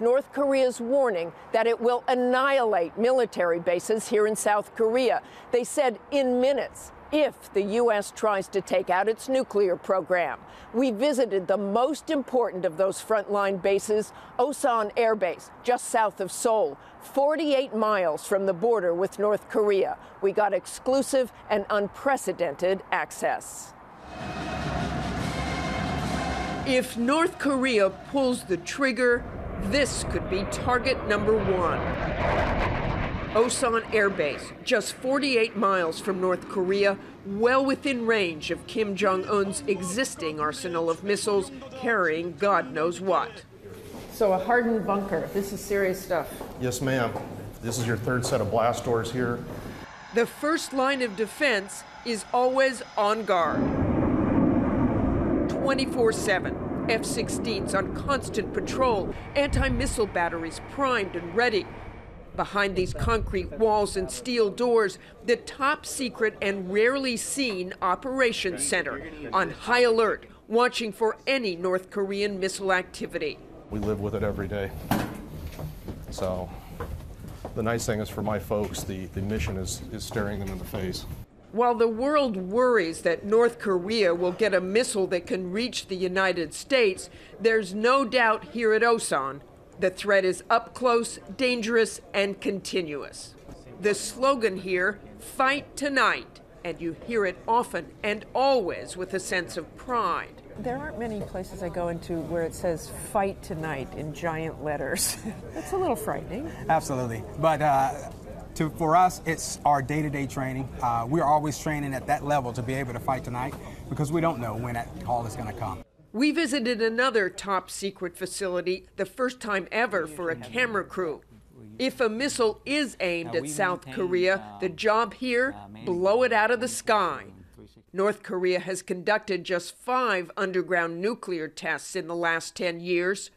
North Korea's warning that it will annihilate military bases here in South Korea. They said in minutes if the U.S. tries to take out its nuclear program. We visited the most important of those frontline bases, Osan Air Base, just south of Seoul, 48 miles from the border with North Korea. We got exclusive and unprecedented access. If North Korea pulls the trigger, this could be target number one. Osan Air Base, just 48 miles from North Korea, well within range of Kim Jong Un's existing arsenal of missiles carrying God knows what. So a hardened bunker, this is serious stuff. Yes, ma'am. This is your third set of blast doors here. The first line of defense is always on guard. 24/7. F-16s on constant patrol, anti-missile batteries primed and ready. Behind these concrete walls and steel doors, the top secret and rarely seen operations center on high alert, watching for any North Korean missile activity. We live with it every day. So the nice thing is for my folks, the mission is staring them in the face. While the world worries that North Korea will get a missile that can reach the United States, there's no doubt here at Osan, the threat is up close, dangerous, and continuous. The slogan here, fight tonight, and you hear it often and always with a sense of pride. There aren't many places I go into where it says fight tonight in giant letters. That's a little frightening. Absolutely. But for us, it's our day-to-day training. We're always training at that level to be able to fight tonight because we don't know when that call is going to come. We visited another top-secret facility, the first time ever for a camera crew. If a missile is aimed at South Korea, the job here, blow it out of the sky. North Korea has conducted just 5 underground nuclear tests in the last 10 years.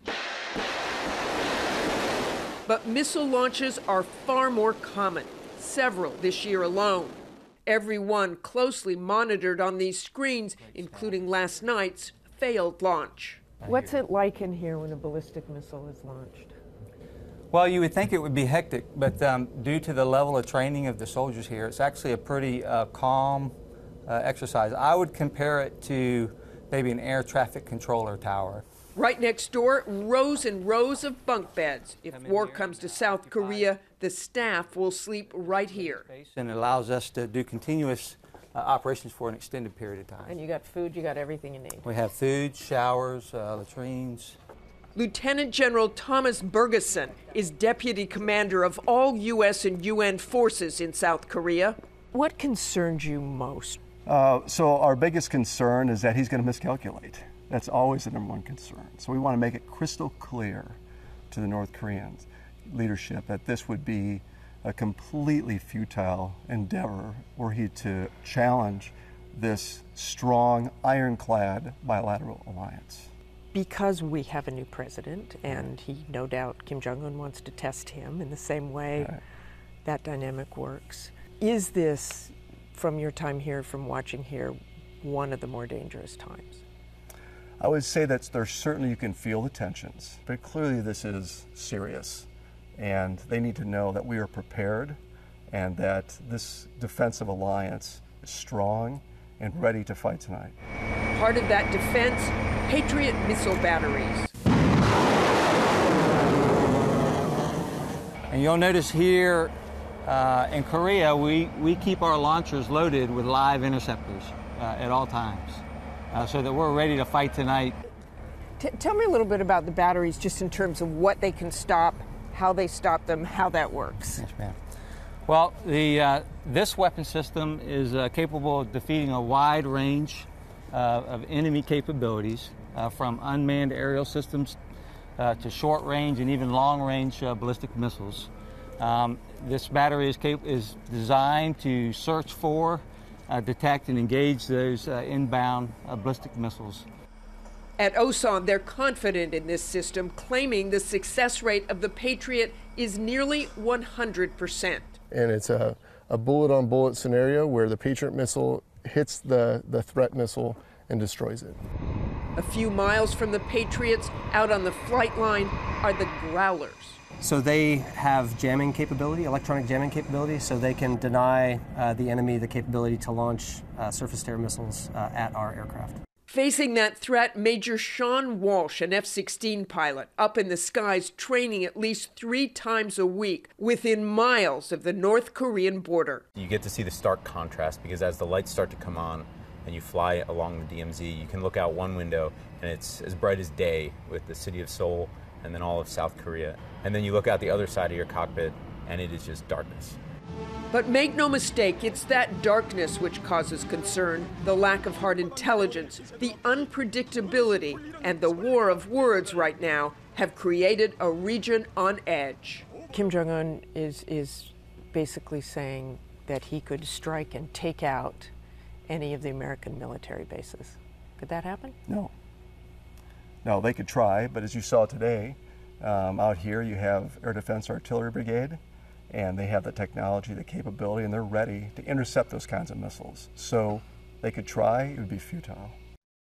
But missile launches are far more common, several this year alone. Every one closely monitored on these screens, including last night's failed launch. What's it like in here when a ballistic missile is launched? Well, you would think it would be hectic, but due to the level of training of the soldiers here, it's actually a pretty calm exercise. I would compare it to maybe an air traffic controller tower. Right next door, rows and rows of bunk beds. If war comes to South Korea, the staff will sleep right here. And it allows us to do continuous operations for an extended period of time. And you got food, you got everything you need. We have food, showers, latrines. Lieutenant General Thomas Bergeson is deputy commander of all U.S. and UN forces in South Korea. What concerns you most? So our biggest concern is that he's going to miscalculate. That's always the number one concern. So we want to make it crystal clear to the North Korean leadership that this would be a completely futile endeavor were he to challenge this strong, ironclad bilateral alliance. Because we have a new president, and he, no doubt, Kim Jong Un wants to test him in the same way that dynamic works. Is this, from your time here, from watching here, one of the more dangerous times? I would say that there's certainly, you can feel the tensions, but clearly this is serious. And they need to know that we are prepared and that this defensive alliance is strong and ready to fight tonight. Part of that defense, Patriot missile batteries. And you'll notice here in Korea, we keep our launchers loaded with live interceptors at all times so that we're ready to fight tonight. Tell me a little bit about the batteries just in terms of what they can stop, how they stop them, how that works. Yes, ma'am. Well, this weapon system is capable of defeating a wide range of enemy capabilities, from unmanned aerial systems to short-range and even long-range ballistic missiles. This battery is designed to search for, detect, and engage those inbound ballistic missiles. At Osan, they're confident in this system, claiming the success rate of the Patriot is nearly 100%. And it's a bullet-on-bullet scenario where the Patriot missile hits the threat missile and destroys it. A few miles from the Patriots, out on the flight line, are the Growlers. So they have jamming capability, electronic jamming capability, so they can deny the enemy the capability to launch surface-to-air missiles at our aircraft. Facing that threat, Major Sean Walsh, an F-16 pilot, up in the skies training at least 3 times a week within miles of the North Korean border. You get to see the stark contrast because as the lights start to come on and you fly along the DMZ, you can look out one window and it's as bright as day with the city of Seoul and then all of South Korea. And then you look out the other side of your cockpit and it is just darkness. But make no mistake, it's that darkness which causes concern, the lack of hard intelligence, the unpredictability, and the war of words right now have created a region on edge. Kim Jong Un is basically saying that he could strike and take out any of the American military bases. Could that happen? No. No, they could try, but as you saw today, out here you have Air Defense Artillery Brigade, and they have the technology, the capability, and they're ready to intercept those kinds of missiles. So they could try, it would be futile.